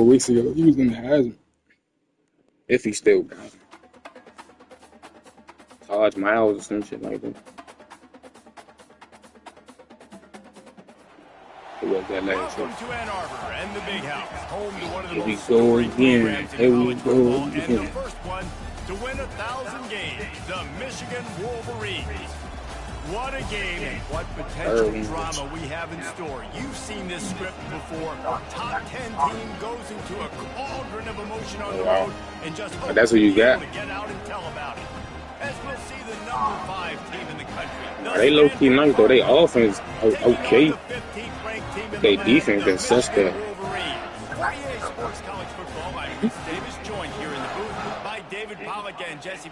weeks ago, he was in the Heisman. If he still got it. Taj Miles or some shit like that. It was that last Welcome to Ann Arbor and the Big House, home to one of the Here we most go storied again. programs Here in we college go football, and the again. first one to win 1,000 games, the Michigan Wolverines. What a game and what potential drama we have in store. You've seen this script before. Top 10 team goes into a cauldron of emotion on the road and just hopes that's what you got. to get out and tell about it. As we'll see the number 5 team in the country. They low key nice though. They offense okay. They defense is suspect. 48 Sports College Football. I'm Chris Davis, joined here in the booth by David Pollock and Jesse.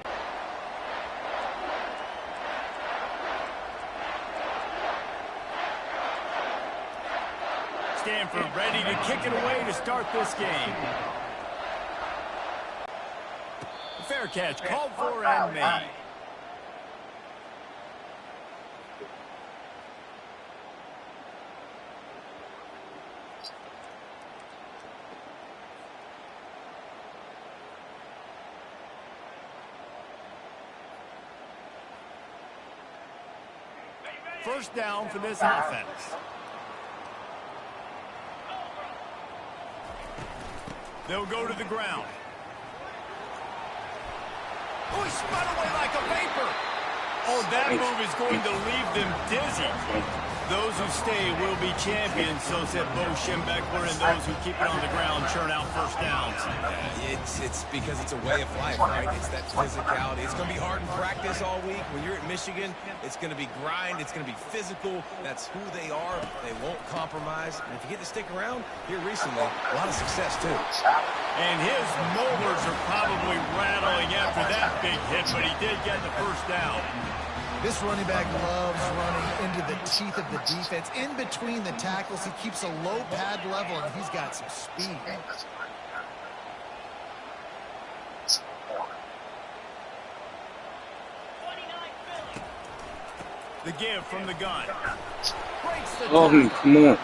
Stanford ready to kick it away to start this game. Fair catch called for and made. First down for this offense. They'll go to the ground. Oh, he spun away like a vapor. Oh, that move is going to leave them dizzy. Those who stay will be champions, so said Bo Schembechler, and those who keep it on the ground churn out first downs. It's because it's a way of life, right? It's that physicality. It's going to be hard in practice all week. When you're at Michigan, it's going to be grind. It's going to be physical. That's who they are. They won't compromise. And if you get to stick around here recently, a lot of success, too. And his molars are probably rattling after that big hit, but he did get the first down. This running back loves running into the teeth of the defense. In between the tackles, he keeps a low pad level, and he's got some speed. The give from the gun. Oh, come on.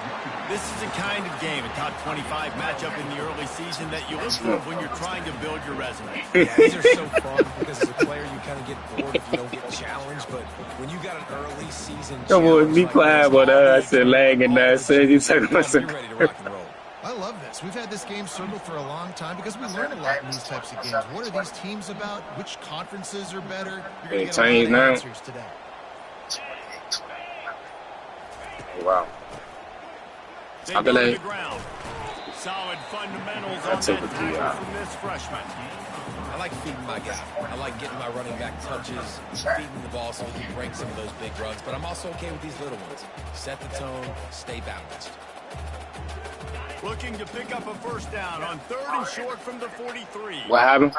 This is the kind of game, a top 25 matchup in the early season that you look for when you're trying to build your resume. Yeah, these are so fun because as a player you kind of get bored if you don't get challenged, but when you got an early season Come on, be quiet, but I said lagging that. Said you said you're ready to rock and roll. I love this. We've had this game circled for a long time because we learn a lot in these types of games. What are these teams about? Which conferences are better? You're going to get a lot of answers today. Wow. They go to the ground. Solid fundamentals on that tackle from this freshman. I like feeding my guy. I like getting my running back touches, feeding the ball so he can break some of those big runs, but I'm also okay with these little ones. Set the tone, stay balanced. Looking to pick up a first down on 3rd and short from the 43. What happened?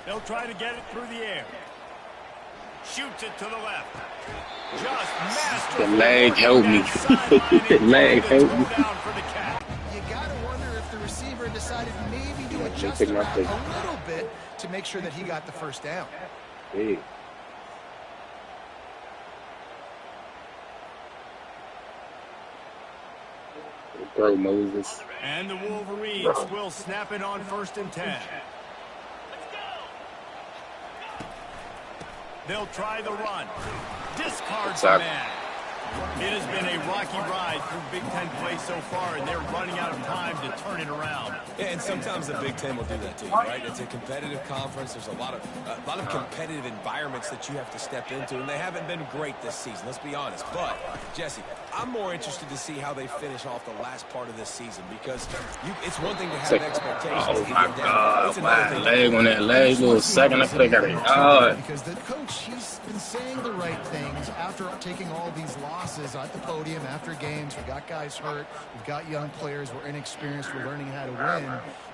They'll try to get it through the air. Shoots it to the left. Just masterful. The leg helped me. The leg helped me. You got to wonder if the receiver decided maybe to adjust a little bit to make sure that he got the first down. Hey. Throw Moses. And the Wolverines will snap it on 1st and 10. They'll try the run. Discards the man. It has been a rocky ride through Big Ten play so far, and they're running out of time to turn it around. Yeah, and sometimes the Big Ten will do that to you, right? It's a competitive conference. There's a lot of competitive environments that you have to step into, and they haven't been great this season. Let's be honest. But Jesse, I'm more interested to see how they finish off the last part of this season because it's one thing to have expectations. Oh my God! My leg on that leg, little second. I think I got it. Because the coach, he's been saying the right things after taking all these losses at the podium after games. We got guys hurt. We've got young players. We're inexperienced. We're learning how to win.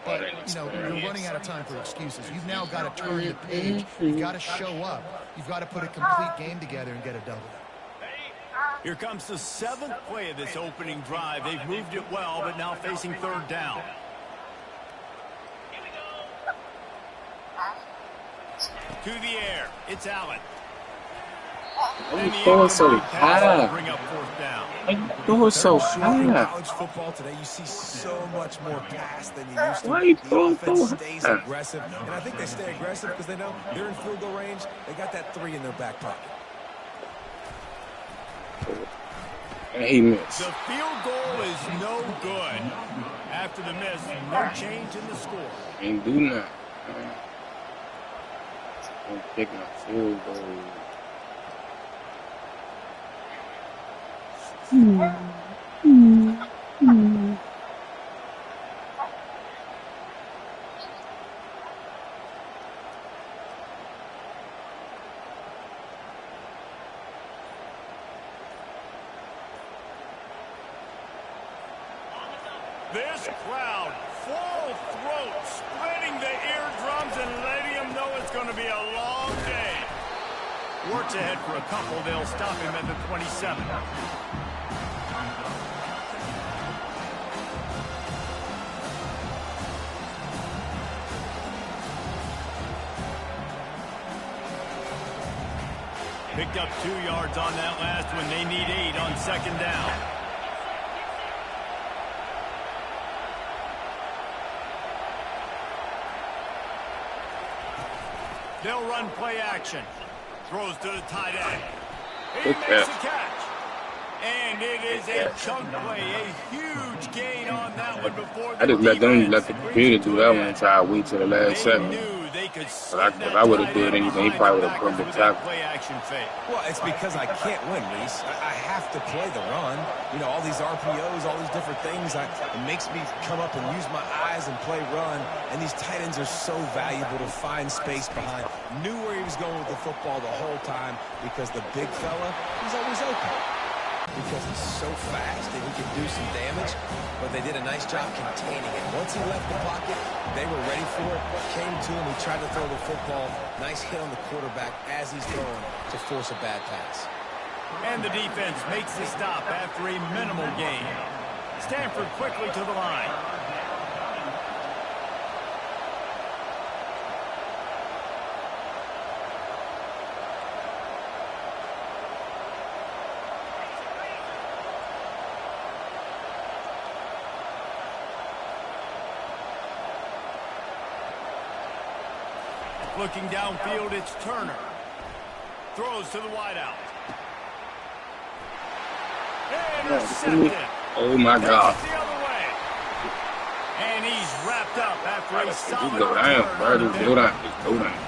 But, you know, you're running out of time for excuses. You've now got to turn the page. You've got to show up. You've got to put a complete game together and get a double. Here comes the 7th play of this opening drive. They've moved it well, but now facing 3rd down. To the air. It's Allen. Why you And the throwing so incomplete pass will high? bring up fourth down. Why you throwing so Very short in high? college football today. You see so much more pass than you used to. Why you The throwing offense so stays high? aggressive, and I think they stay aggressive because they know they're in field goal range. They got that 3 in their back pocket. And he missed. The field goal is no good. After the miss, no change in the score. Ain't do nothing. Don't pick my field goal. This crowd, full throat, splitting the eardrums and letting them know it's going to be a long day. Works ahead for a couple. They'll stop him at the 27. Picked up 2 yards on that last one. They need 8 on second down. They'll run play action. Throws to the tight end. He makes a catch. And it is a chunk play. A huge gain on that one before the I just let the defense computer brings it do to that an one end. until I wait till the last They second. knew they could If send that I would have tight did end anything, he behind probably the would have put backers the with that tackle. play action fake. Well, it's because I can't win, Reese. I have to play the run. You know, all these RPOs, all these different things. It makes me come up and use my eyes and play run. And these tight ends are so valuable to find space behind. Knew where he was going with the football the whole time because the big fella, he's always open. Because he's so fast and he can do some damage, but they did a nice job containing it. Once he left the pocket, they were ready for it, came to him, he tried to throw the football. Nice hit on the quarterback as he's throwing to force a bad pass. And the defense makes the stop after a minimal gain. Stanford quickly to the line. Looking downfield, it's Turner. Throws to the wideout. Intercepted. Oh my God. The other way. And he's wrapped up after a solid Just go down, bro. Just go down. Just go down.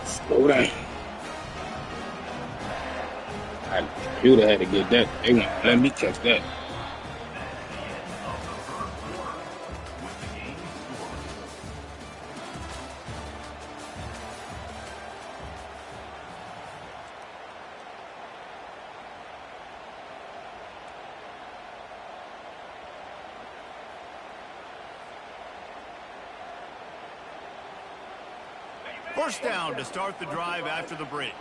Just go down. The computer had to get that. They won't let me catch that. First down to start the drive after the break.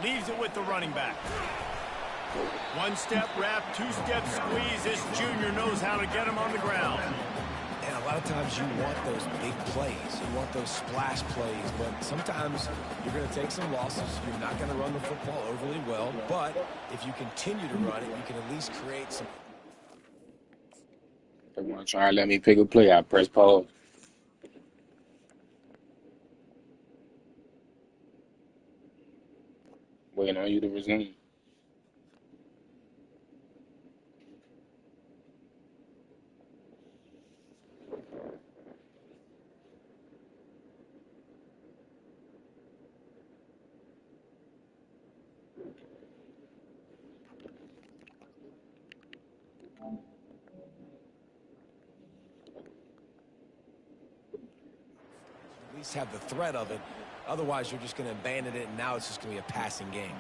Leaves it with the running back. One-step wrap, two-step squeeze. This junior knows how to get him on the ground. And a lot of times you want those big plays. You want those splash plays. But sometimes you're going to take some losses. You're not going to run the football overly well. But if you continue to run it, you can at least create some... They want to try and let me pick a play. I press pause. Waiting on you to resume. At least have the threat of it. Otherwise, you're just going to abandon it, and now it's just going to be a passing game.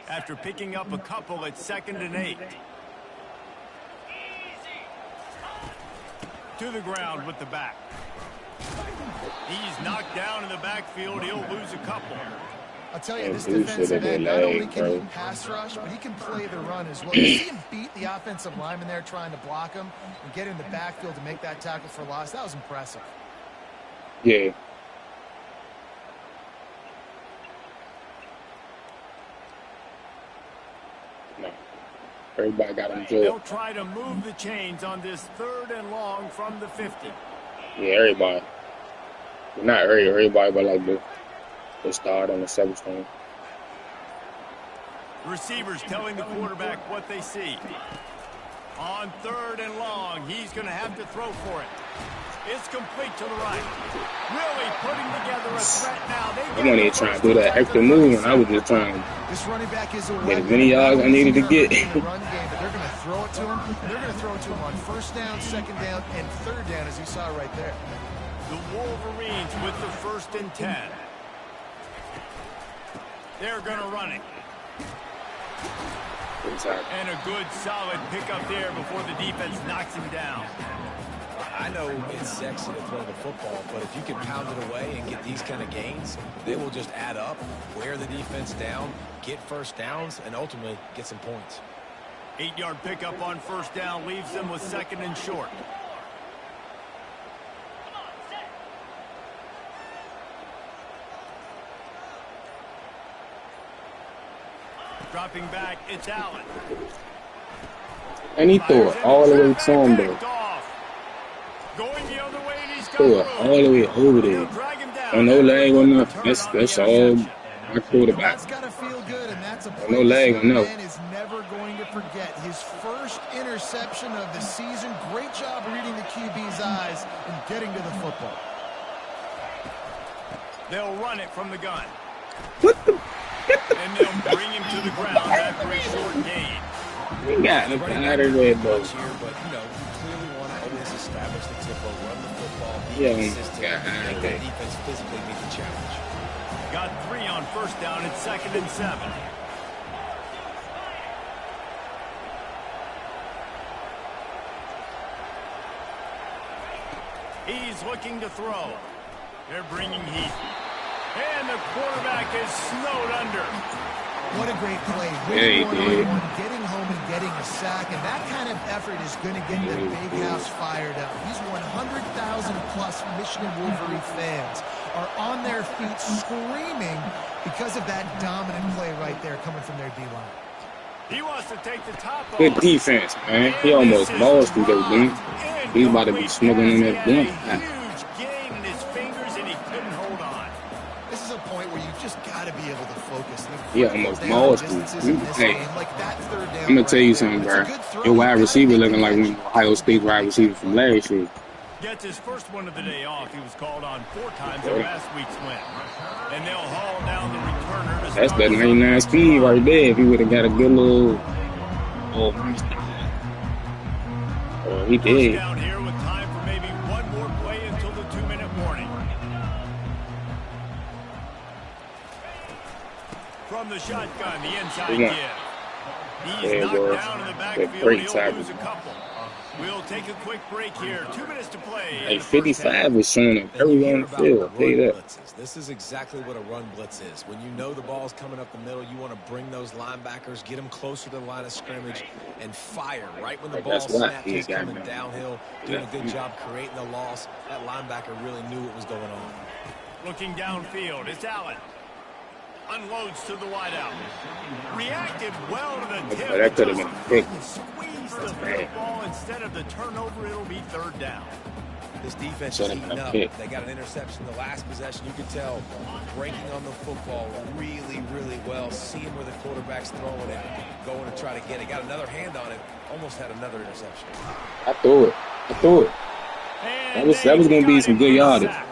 After picking up a couple at 2nd and 8. To the ground with the back. He's knocked down in the backfield. He'll lose a couple. I'll tell you, this Dude should defensive have end, been not only leg, can he bro. pass rush, but he can play the run as well. You see him beat the offensive lineman there trying to block him and get in the backfield to make that tackle for loss. That was impressive. Yeah. No. Everybody got him They'll good. try to move the chains on this 3rd and long from the 50. Yeah, everybody. Not everybody, but like the start on the 7th. Receivers telling the quarterback what they see. On 3rd and long, he's going to have to throw for it. It's complete to the right. Really putting together a threat now. I wasn't even trying to do that extra move, and I was just trying to This running back is a get weapon. as many yards I needed to get. In the run game, but they're going to throw it to him. They're going to throw it to him on 1st down, 2nd down, and 3rd down, as you saw right there. The Wolverines with the 1st and 10. They're going to run it. And a good, solid pickup there before the defense knocks him down. I know it's sexy to throw the football, but if you can pound it away and get these kind of gains, they will just add up, wear the defense down, get 1st downs, and ultimately get some points. 8-yard pickup on 1st down leaves them with 2nd and short. Dropping back, it's Allen. And he threw it all the way to him, though. Going the other way, and he's got Threw it room. all the way over there. Drag him down. On no leg or nothing. Turn That's on the all interception. my quarterback. That's got to feel good, and that's a No play leg, this no. man is never going to forget. His 1st interception of the season. Great job reading the QB's eyes and getting to the football. They'll run it from the gun. What the? And they'll bring him to the ground after a short gain. We got him out of there, though. Here, but you know, you clearly want to always establish the tempo, run the football, be Yeah, consistent, yeah, and make okay. the defense physically meet the challenge. Got 3 on 1st down. It's 2nd and 7. He's looking to throw. They're bringing heat. And the quarterback is snowed under. What a great play. Yeah, he did. Getting home and getting a sack, and that kind of effort is going to get the big house fired up. These 100,000-plus Michigan Wolverine fans are on their feet screaming because of that dominant play right there coming from their D-line. He wants to take the top off. Good defense, man. He almost lost through those dude. He's about to be smoking in that He blunt. had a huge gain in his fingers, and he couldn't hold on. This is a point where you just got to be able to focus. He almost lost through. Hey, I'm I'm gonna tell you something, bro. Your wide receiver looking like one of Ohio State wide receivers from last year. Gets his first one of the day off. He was called on 4 times in last week's win. And they'll haul down the returner to That's start that the 99 speed right there. If he would have got a good little, he First did. down here with time for maybe one more play until the 2-minute warning. From the shotgun, the inside Come on. give. He's There it knocked was. down in the Good backfield. break He'll tackle. lose a couple. We'll take a quick break here. 2 minutes to play. in Like the first half. 55 is showing up And you everywhere hear on the about field. I'll tell you run that. blitzes. This is exactly what a run blitz is. When you know the ball's coming up the middle, you want to bring those linebackers, get them closer to the line of scrimmage, and fire right when the Like, ball that's what snaps. he He's got coming me. downhill, doing a good job creating the loss. That linebacker really knew what was going on. Looking downfield, it's Allen. Unloads to the wideout. Reacted well to the tip. That could have been a pick. Squeezed the bad. football. Instead of the turnover, it'll be 3rd down. This defense Should is have heating been a up. pick. They got an interception the last possession. You could tell breaking on the football really, really well. Seeing where the quarterback's throwing it, going to try to get it. Got another hand on it. Almost had another interception. I threw it. And That was going to be got some him good for a yardage. sack.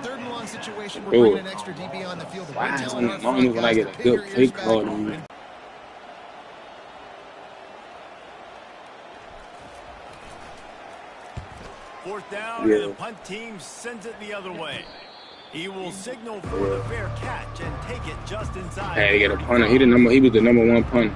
3rd and long situation. We're Throw bringing it. an extra DB on the field. Wow, Wentz in as our long front, as when I guys, get to a pin good your ears pick back. call on me. Fourth down, Yeah. and the punt team sends it the other way. He will signal for the fair catch and take it just inside. Had to get a punter. He was the number 1 punter.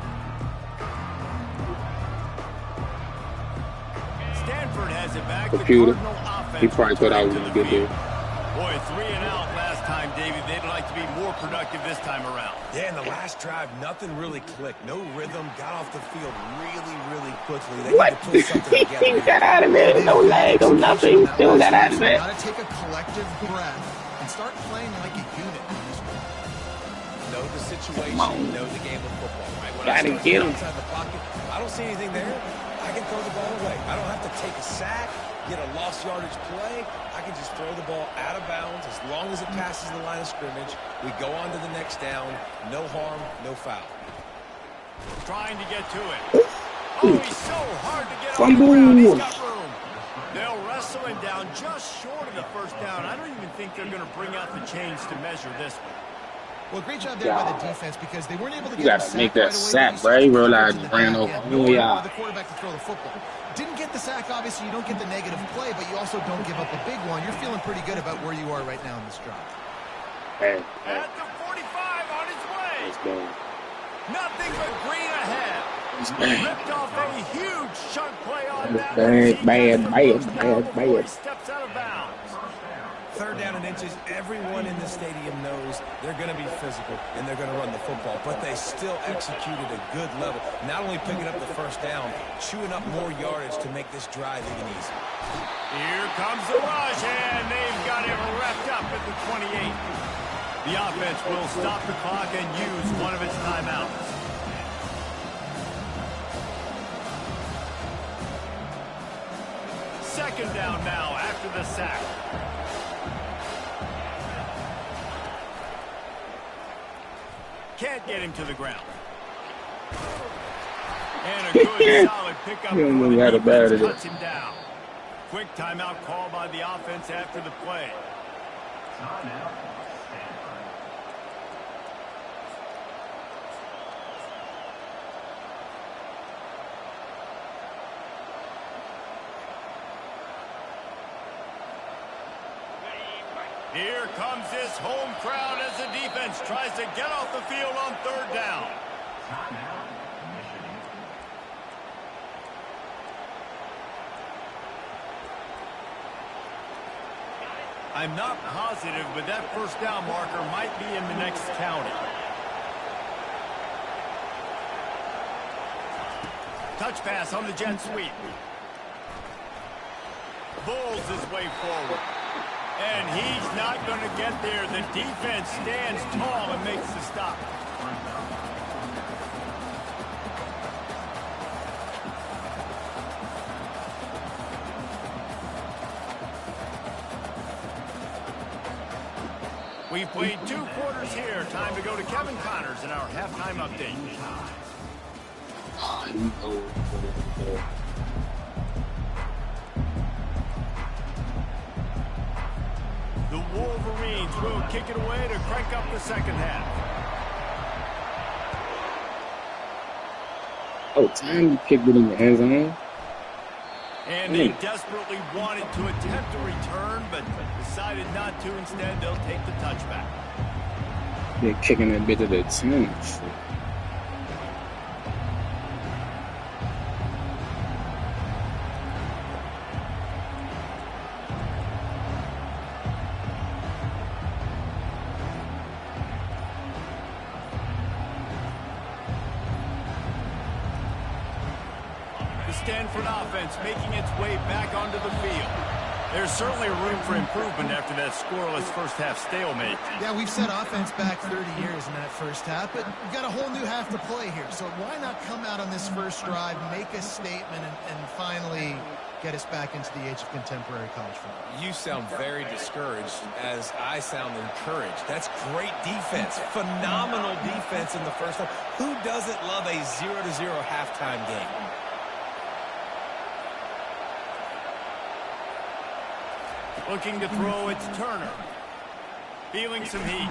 Stanford has it back. Computer. The Cardinal offense He probably thought I was returning going to to the get there. field. Boy, 3 and out last time, David, they'd like to be more productive this time around. Yeah, in the last drive, nothing really clicked. No rhythm. Got off the field really, really quickly. They What? need to put something together. He got out of there. No leg, no nothing. He still got out of there. Got to take a collective breath and start playing like a unit in this one. Know the situation, know the game of football, right? When Gotta I start get him. outside the pocket, I don't see anything there. I can throw the ball away. I don't have to take a sack, get a lost yardage play. I can just throw the ball out of bounds as long as it passes the line of scrimmage. We go on to the next down. No harm, no foul. Trying to get to it. Oh, he's so hard to get on the ground. He's got room. They'll wrestle him down just short of the first down. I don't even think they're going to bring out the chains to measure this one. Well, great job there by the defense because they weren't able to get You gotta make that sack, bro. He realized he ran over. Oh, yeah. The quarterback to throw the football. Didn't get the sack, obviously. You don't get the negative play, but you also don't give up a big one. You're feeling pretty good about where you are right now in this drive. Hey, At the 45 on his way. it's bad. Nothing but green ahead. It's bad. Ripped off a huge chunk play on that. Bad. Steps out of bounds. Third down and inches, everyone in the stadium knows they're going to be physical and they're going to run the football, but they still executed a good level. Not only picking up the first down, chewing up more yardage to make this drive even easier. Here comes the rush, and they've got him wrapped up at the 28. The offense will stop the clock and use one of its timeouts. Second down now after the sack. Can't get him to the ground. And a good solid pickup. You don't know how to bat it. Cuts him down. Quick timeout call by the offense after the play. Here comes this home crowd as the defense tries to get off the field on third down. I'm not positive, but that first down marker might be in the next county. Touch pass on the jet sweep. Bulls his way forward. And he's not going to get there. The defense stands tall and makes the stop. We've played 2 quarters here. Time to go to Kevin Connors in our halftime update. The Wolverines will kick it away to crank up the second half. Oh, time you kicked it in the end zone. And they desperately wanted to attempt a return, but decided not to. Instead, they'll take the touchback. They're kicking that bit to the 10. Stanford offense making its way back onto the field. There's certainly room for improvement after that scoreless first half stalemate. Yeah, we've set offense back 30 years in that first half, but we've got a whole new half to play here. So why not come out on this first drive, make a statement, and finally get us back into the age of contemporary college football? You sound very discouraged as I sound encouraged. That's great defense. Phenomenal defense in the first half. Who doesn't love a 0-0 halftime game? Looking to throw, it's Turner. Feeling some heat.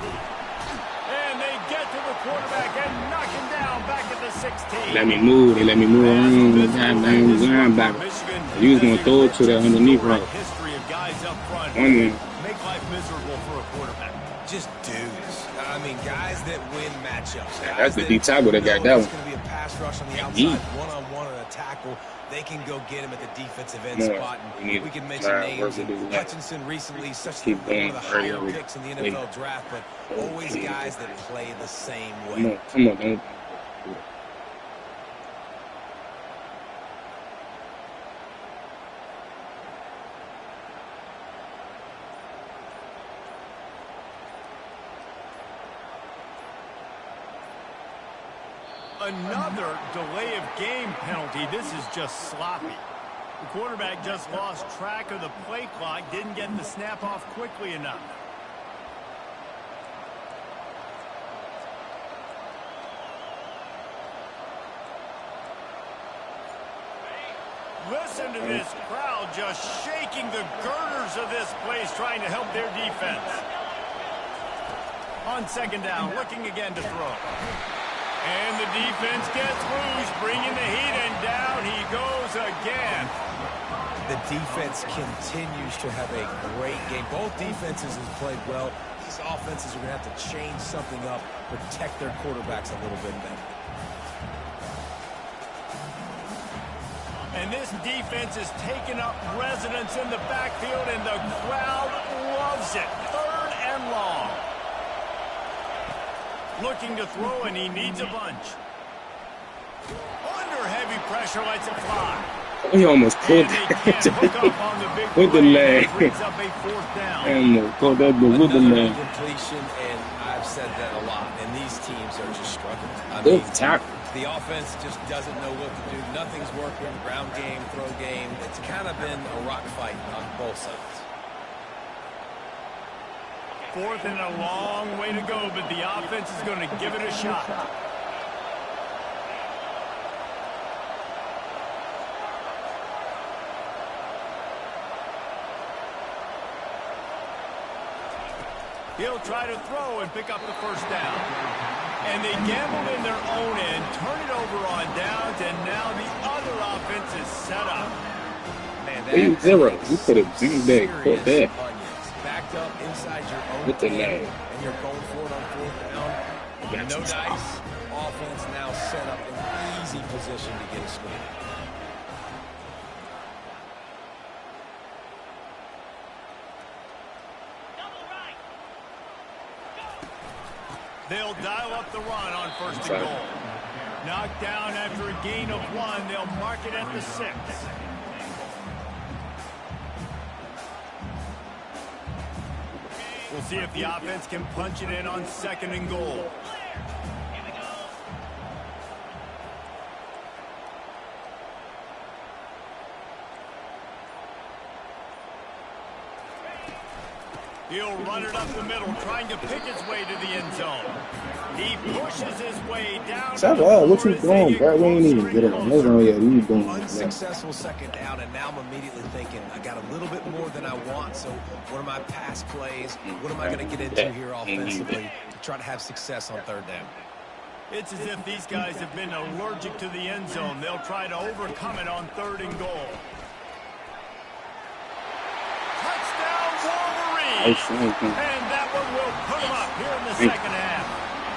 And they get to the quarterback and knock him down back at the 16. Let me move. They let me move around the goddamn linebacker. He was going to throw it to the underneath route. History of guys up front Make life miserable for a quarterback. just dudes. I mean, guys that win matchups. Yeah, that's the D tackle that got that one. It's going to be a pass rush on the outside, one-on-one on a tackle. They can go get him at the defensive end spot. And we can mention names. Hutchinson recently, one of the higher picks in the NFL draft, but always guys that play the same way. Come on, don't. Another delay of game penalty. This is just sloppy. The quarterback just lost track of the play clock, didn't get the snap off quickly enough. Listen to this crowd just shaking the girders of this place, trying to help their defense. On second down, looking again to throw. And the defense gets loose, bringing the heat, and down he goes again. The defense continues to have a great game. Both defenses have played well. These offenses are going to have to change something up, protect their quarterbacks a little bit better. And this defense is taking up residence in the backfield, and the crowd loves it. 3rd and long. Looking to throw, and he needs a bunch. Under heavy pressure, lets it fly. He almost pulled that with the leg. And caught that with the leg. Completion, and I've said that a lot. And these teams are just struggling. The offense just doesn't know what to do. Nothing's working. Ground game, throw game. It's kind of been a rock fight on both sides. 4th and a long way to go, but the offense is going to give it a shot. He'll try to throw and pick up the first down. And they gambled in their own end, turn it over on downs, and now the other offense is set up. Man, 0. You could have beat that. Put that. Backed up inside your own with the end, leg. and you're going for it on 4th down. No dice. Offense now set up in easy position to get a score. They'll dial up the run on 1st and goal. Knocked down after a gain of 1. They'll mark it at the 6. We'll see if the offense can punch it in on 2nd and goal. He'll run it up the middle, trying to pick his way to the end zone. He pushes his way down. What you doing, bro? We ain't even get it on this one yet. We doing unsuccessful 2nd down, and now I'm immediately thinking I got a little bit more than I want. So what are my pass plays? What am I going to get into here offensively to try to have success on 3rd down? It's as if these guys have been allergic to the end zone. They'll try to overcome it on 3rd and goal. Touchdown, Wolverine! And that one will put them up here in the 2nd half.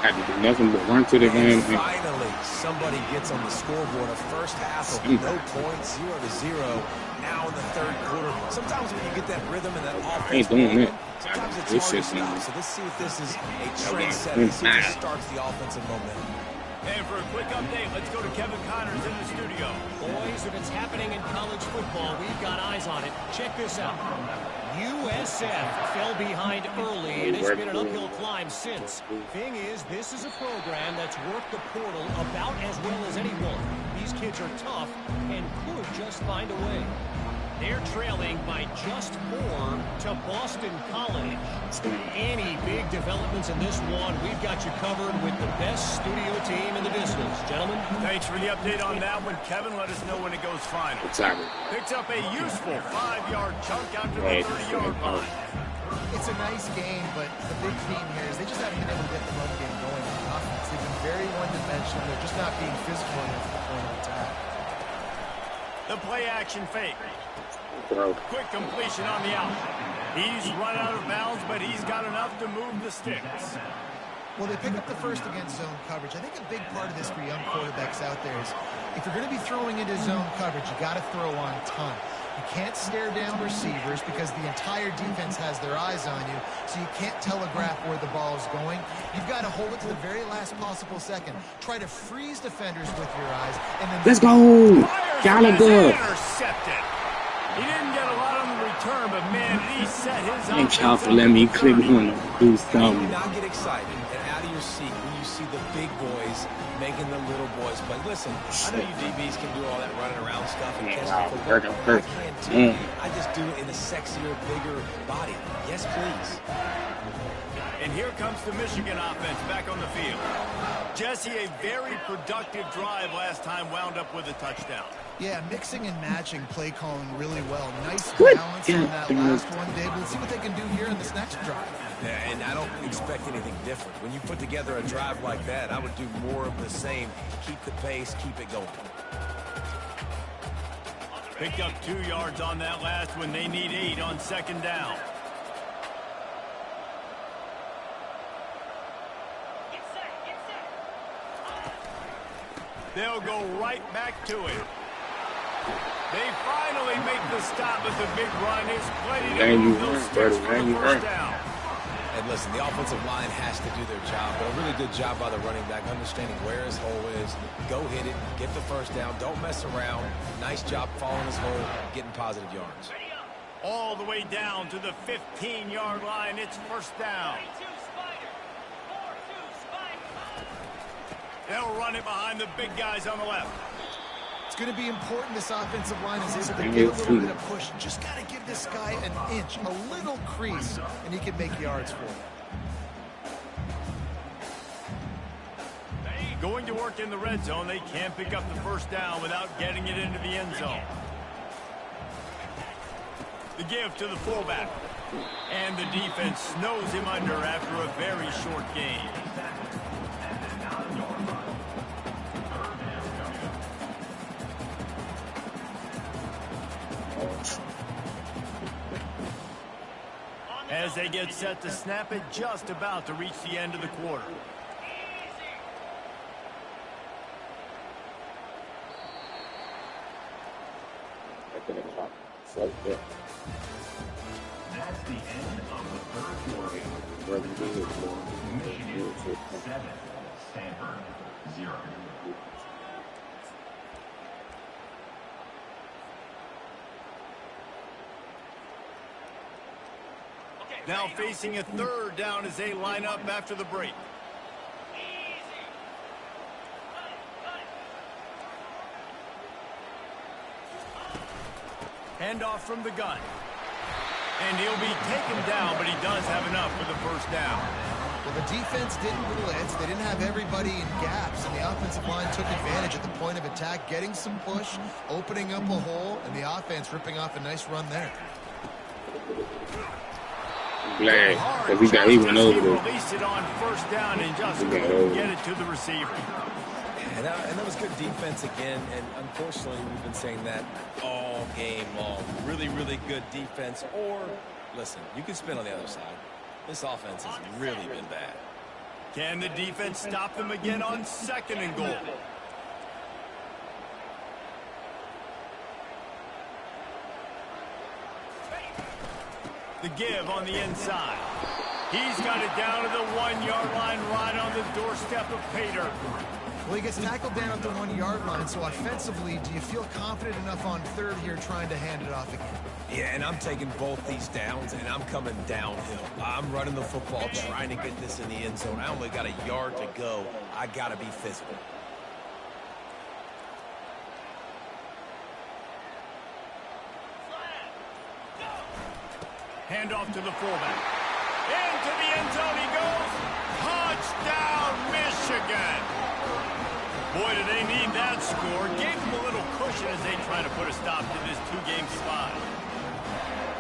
Had to do nothing but run to the game. Finally, somebody gets on the scoreboard. A first half of no points, 0-0. Now in the 3rd quarter. Sometimes when you get that rhythm and that offense, sometimes it's hard to stop. So let's see if this is a trend set. Let's see if this starts the offensive momentum. And for a quick update, let's go to Kevin Connors in the studio. Boys, if it's happening in college football, we've got eyes on it. Check this out. USF fell behind early, and it's been an uphill climb since. Thing is, this is a program that's worked the portal about as well as anyone. These kids are tough and could just find a way. They're trailing by just 4 to Boston College. Any big developments in this one, we've got you covered with the best studio team in the business. Gentlemen. Thanks for the update on that one, Kevin. Let us know when it goes final. Exactly. Picks up a useful 5-yard chunk after the 30-yard line. It's a nice game, but the big theme here is they just haven't been able to get the run game going on offense. They've been very one-dimensional. They're just not being physical enough at the point of attack. The play action fake. Throw. Quick completion on the out. He's run out of bounds, but he's got enough to move the sticks. Well, they pick up the first against zone coverage. I think a big part of this for young quarterbacks out there is if you're going to be throwing into zone coverage, you got to throw on time. You can't stare down receivers because the entire defense has their eyes on you, so you can't telegraph where the ball is going. You've got to hold it to the very last possible second. Try to freeze defenders with your eyes, and then Let's go, Gallagher. Intercepted. He didn't get a lot on the return, but man, did he set his up. Thanks y'all for letting me clip him and do something. You not get excited and out of your seat when you see the big boys making the little boys play. Listen, I know you DBs can do all that running around stuff and catch the football. I can too. I just do it in a sexier, bigger body. Yes, please. And here comes the Michigan offense back on the field. Jesse, a very productive drive last time wound up with a touchdown. Yeah, mixing and matching play calling really well. Nice balance on that last one, Dave. Let's see what they can do here in this next drive. Yeah, and I don't expect anything different. When you put together a drive like that, I would do more of the same. Keep the pace, keep it going. Picked up 2 yards on that last one. They need 8 on second down. They'll go right back to it. They finally make the stop at the big run. It's plenty to move those sticks for the first down. And listen, the offensive line has to do their job, but a really good job by the running back, understanding where his hole is. Go hit it, get the first down, don't mess around. Nice job following his hole, getting positive yards. All the way down to the 15-yard line. It's first down. They'll run it behind the big guys on the left. It's going to be important this offensive line is able to get a little bit of push. Just got to give this guy an inch, a little crease, and he can make yards for it. Going to work in the red zone. They can't pick up the first down without getting it into the end zone. The give to the fullback. And the defense snows him under after a very short gain. As they get set to snap it, just about to reach the end of the quarter. That's the end of the third quarter. Michigan 7, Stanford 0. Now facing a third down as they line up after the break. Handoff from the gun. And he'll be taken down, but he does have enough for the first down. Well, the defense didn't blitz. They didn't have everybody in gaps, and the offensive line took advantage at the point of attack, getting some push, opening up a hole, and the offense ripping off a nice run there. Glad, because he went over there. Released it on first down and just couldn't get it to the receiver. And that was good defense again, and unfortunately we've been saying that all game long. Really, really good defense, or, listen, you can spin on the other side. This offense has really been bad. Can the defense stop them again on second and goal? The give on the inside. He's got it down to the 1-yard line right on the doorstep of Pater. Well, he gets tackled down at the 1-yard line, so offensively, do you feel confident enough on third here trying to hand it off again? Yeah, and I'm taking both these downs, and I'm coming downhill. I'm running the football, trying to get this in the end zone. I only got a yard to go. I got to be physical. Handoff to the fullback. Into the end zone he goes. Touchdown, Michigan. Boy, do they need that score. Gave them a little cushion as they try to put a stop to this 2-game slide.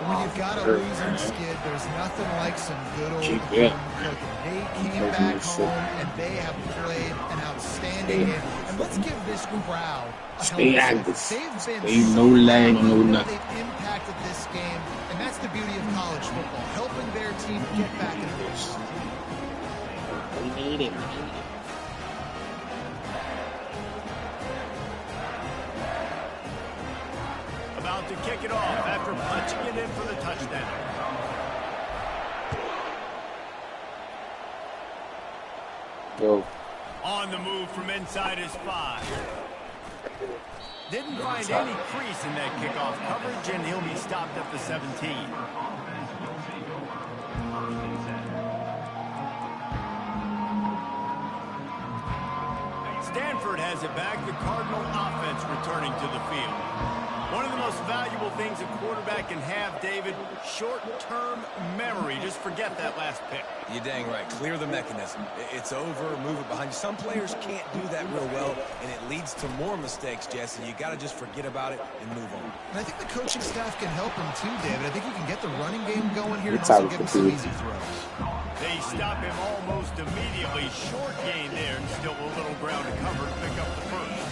When you've got a losing skid, there's nothing like some good old Keep home cooking. They came back home and they have played an outstanding game. And let's give this crowd a Stay helmet. active. They've been Stay so no lag, active. no You know nothing. they've impacted this game, and that's the beauty of college football, helping their team get back in the race. We need it. About to kick it off after punching it in for the touchdown. Go. On the move from inside his 5. Didn't find any crease in that kickoff coverage, and he'll be stopped at the 17. Stanford has it back. The Cardinal offense returning to the field. One of the most valuable things a quarterback can have, David, short-term memory. Just forget that last pick. You're dang right. Clear the mechanism. It's over. Move it behind you. Some players can't do that real well, and it leads to more mistakes, Jesse. You got to just forget about it and move on. And I think the coaching staff can help him too, David. I think he can get the running game going here and also give him some easy throws. They stop him almost immediately. Short gain there, and still a little ground to cover to pick up the first.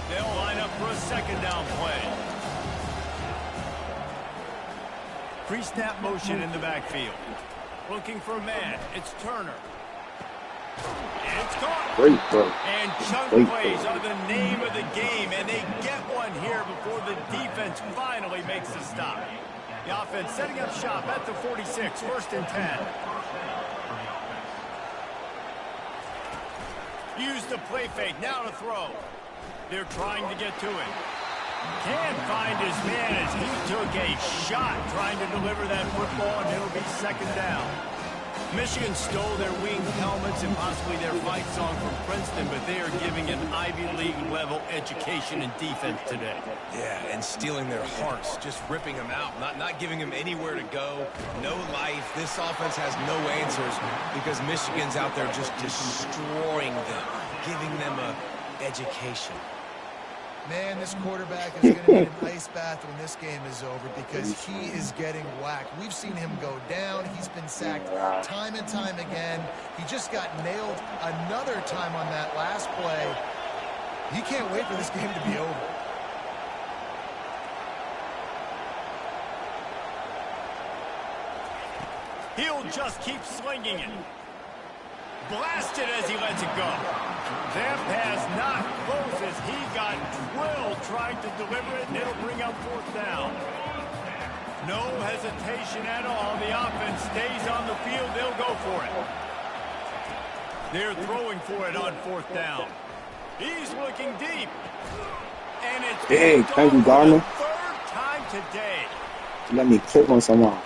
They'll line up for a second down play. Pre-snap motion in the backfield. Looking for a man. It's Turner. It's caught. Great throw. And chunk plays are the name of the game, and they get one here before the defense finally makes a stop. The offense setting up shop at the 46, 1st and 10. Use the play fake, now to throw. They're trying to get to it. Can't find his man as he took a shot trying to deliver that football, and it'll be second down. Michigan stole their winged helmets and possibly their fight song from Princeton, but they are giving an Ivy League level education and defense today. Yeah, and stealing their hearts, just ripping them out, not giving them anywhere to go, no life. This offense has no answers because Michigan's out there just destroying them, giving them a education. Man, this quarterback is going to need an ice bath when this game is over because he is getting whacked. We've seen him go down. He's been sacked time and time again. He just got nailed another time on that last play. He can't wait for this game to be over. He'll just keep slinging it. Blasted as he lets it go. That pass not close as he got drilled trying to deliver it, and it'll bring up 4th down. No hesitation at all. The offense stays on the field. They'll go for it. They're throwing for it on 4th down. He's looking deep. And it's Hey, thank you, Garner. 3rd time today. Let me click on someone.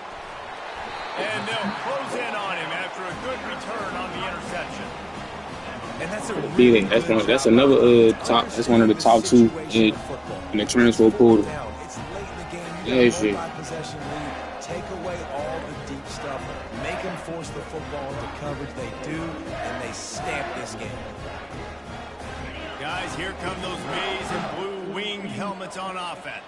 And they'll close in on him after a good return on the interception. And that's a really That's another top. That's one of the top 2 in the transfer portal. It's late in the game. Yeah, You shit. got a possession lead. Take away all the deep stuff. Make them force the football into coverage. They do, and they stamp this game. Guys, here come those maize and blue winged helmets on offense.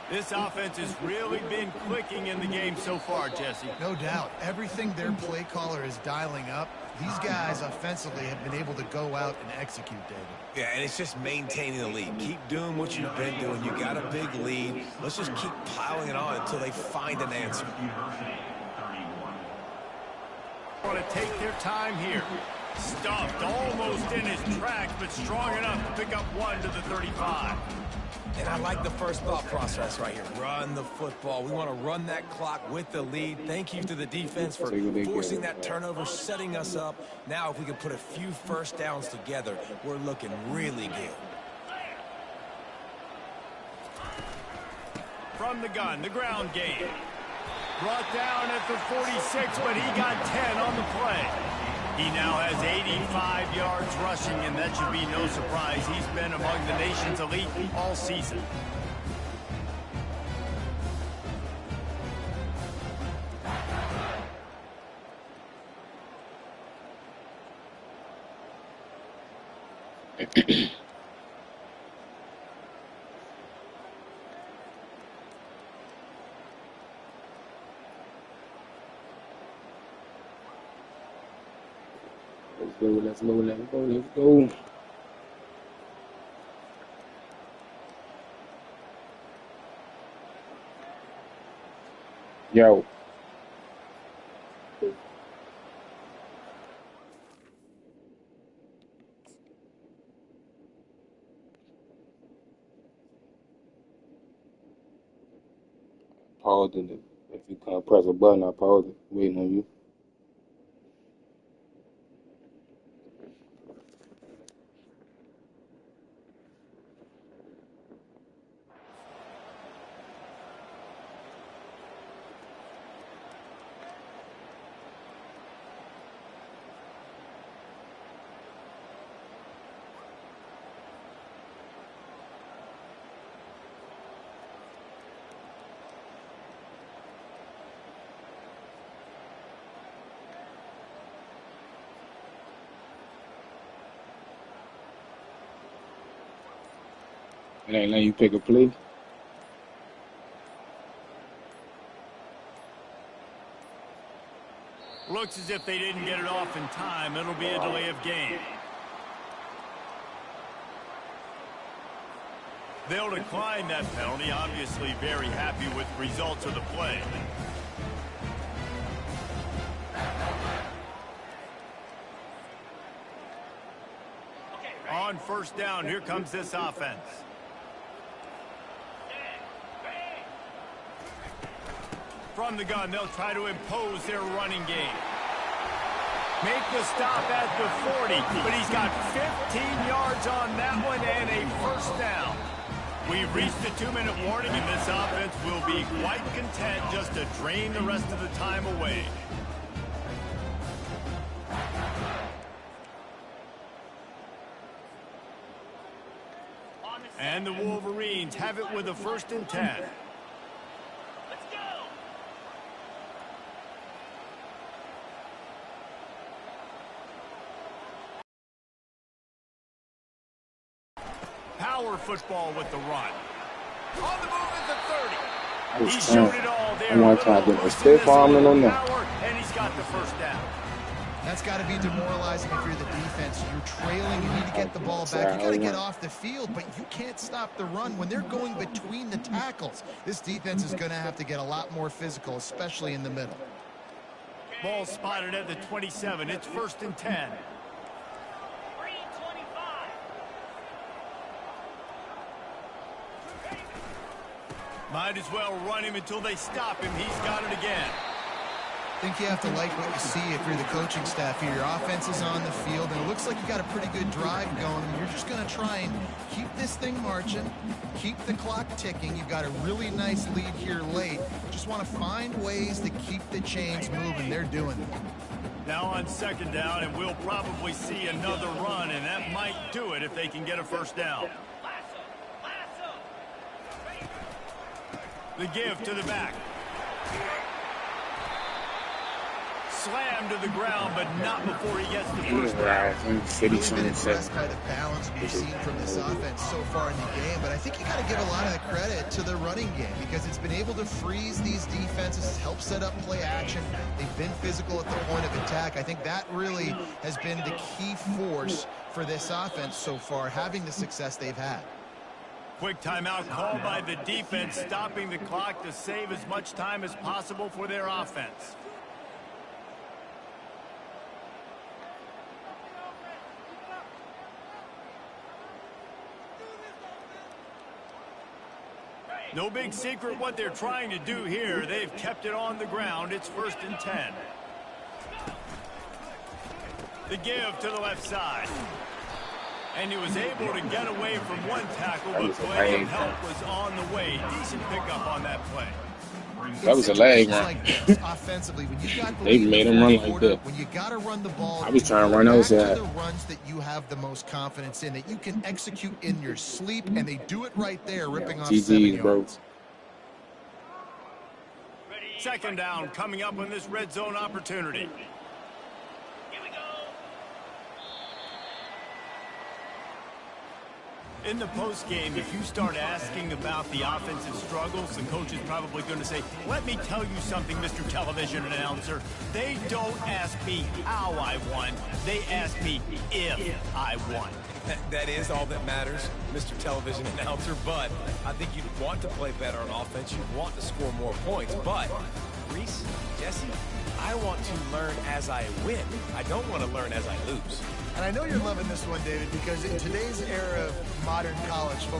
This offense has really been clicking in the game so far, Jesse. No doubt. Everything their play caller is dialing up, these guys offensively have been able to go out and execute, David. Yeah, and it's just maintaining the lead. Keep doing what you've been doing. You got a big lead. Let's just keep piling it on until they find an answer. Want to take their time here. Stuffed almost in his tracks, but strong enough to pick up 1 to the 35. And I like the first thought process right here. Run the football. We want to run that clock with the lead. Thank you to the defense for forcing that turnover, setting us up. Now, if we can put a few first downs together, we're looking really good. From the gun, the ground game. Brought down at the 46, but he got 10 on the play. He now has 85 yards rushing, and that should be no surprise. He's been among the nation's elite all season. Let's go, let's go, let's go, let's go. Yo. Pause it. If you can't press a button, I pause it. Waiting on you. It ain't letting you pick a play. Looks as if they didn't get it off in time. It'll be a delay of game. They'll decline that penalty. Obviously very happy with the results of the play. On first down, here comes this offense. From the gun, they'll try to impose their running game. Make the stop at the 40, but he's got 15 yards on that one and a first down. We've reached the 2-minute warning, and this offense will be quite content just to drain the rest of the time away. And the Wolverines have it with a 1st and 10. Power football with the run. On the move at the 30. He showed it all there. I'm not trying to get a stiff arm on that. And he's got the first down. That's got to be demoralizing if you're the defense. You're trailing. You need to get the ball back. You got to get off the field, but you can't stop the run when they're going between the tackles. This defense is going to have to get a lot more physical, especially in the middle. Ball spotted at the 27. It's 1st and 10. Might as well run him until they stop him. He's got it again. I think you have to like what you see if you're the coaching staff here. Your offense is on the field, and it looks like you got a pretty good drive going. And you're just going to try and keep this thing marching, keep the clock ticking. You've got a really nice lead here late. Just want to find ways to keep the chains moving. They're doing it. Now on 2nd down, and we'll probably see another run, and that might do it if they can get a first down. The give to the back. Slammed to the ground, but not before he gets the first down. Really been impressed by the balance we've seen from this offense so far in the game, but I think you got to give a lot of the credit to the running game because it's been able to freeze these defenses, help set up play action. They've been physical at the point of attack. I think that really has been the key force for this offense so far, having the success they've had. Quick timeout called by the defense, stopping the clock to save as much time as possible for their offense. No big secret what they're trying to do here. They've kept it on the ground. It's 1st and 10. The give to the left side. And he was able to get away from one tackle, but plenty of help was on the way. Decent pickup on that play. That was a lag run. Like this, offensively, when you got the They made him run like quarter, that. when you got to run the ball, I was trying to run those back to the runs that you have the most confidence in, that you can execute in your sleep, and they do it right there, ripping off 7 yards. Bro. 2nd down coming up on this red zone opportunity. In the postgame, if you start asking about the offensive struggles, the coach is probably going to say, let me tell you something, Mr. Television Announcer. They don't ask me how I won. They ask me if I won. That is all that matters, Mr. Television Announcer, but I think you'd want to play better on offense. You'd want to score more points, but Reese, Jesse, I want to learn as I win. I don't want to learn as I lose. And I know you're loving this one, David, because in today's era of modern college football,